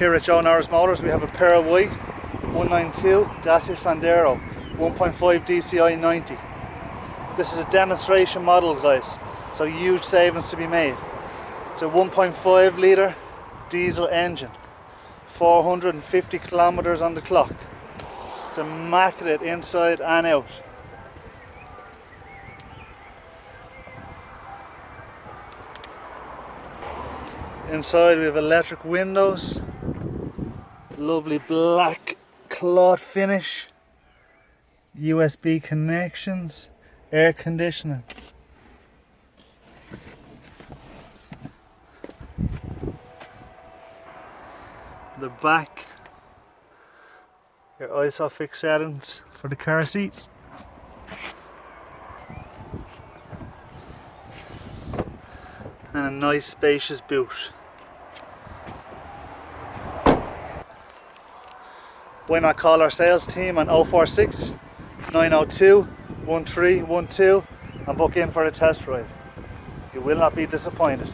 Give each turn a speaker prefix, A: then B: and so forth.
A: Here at Norris Motors we have a pair of white 192 Dacia Sandero 1.5 DCI 90. This is a demonstration model, guys, so huge savings to be made. It's a 1.5 litre diesel engine, 450 kilometers on the clock. It's immaculate inside and out. Inside we have electric windows, lovely black cloth finish, USB connections, air conditioning. The back, your ISOFIX settings for the car seats. And a nice spacious boot. Why not call our sales team on 046 902 1312 and book in for a test drive. You will not be disappointed.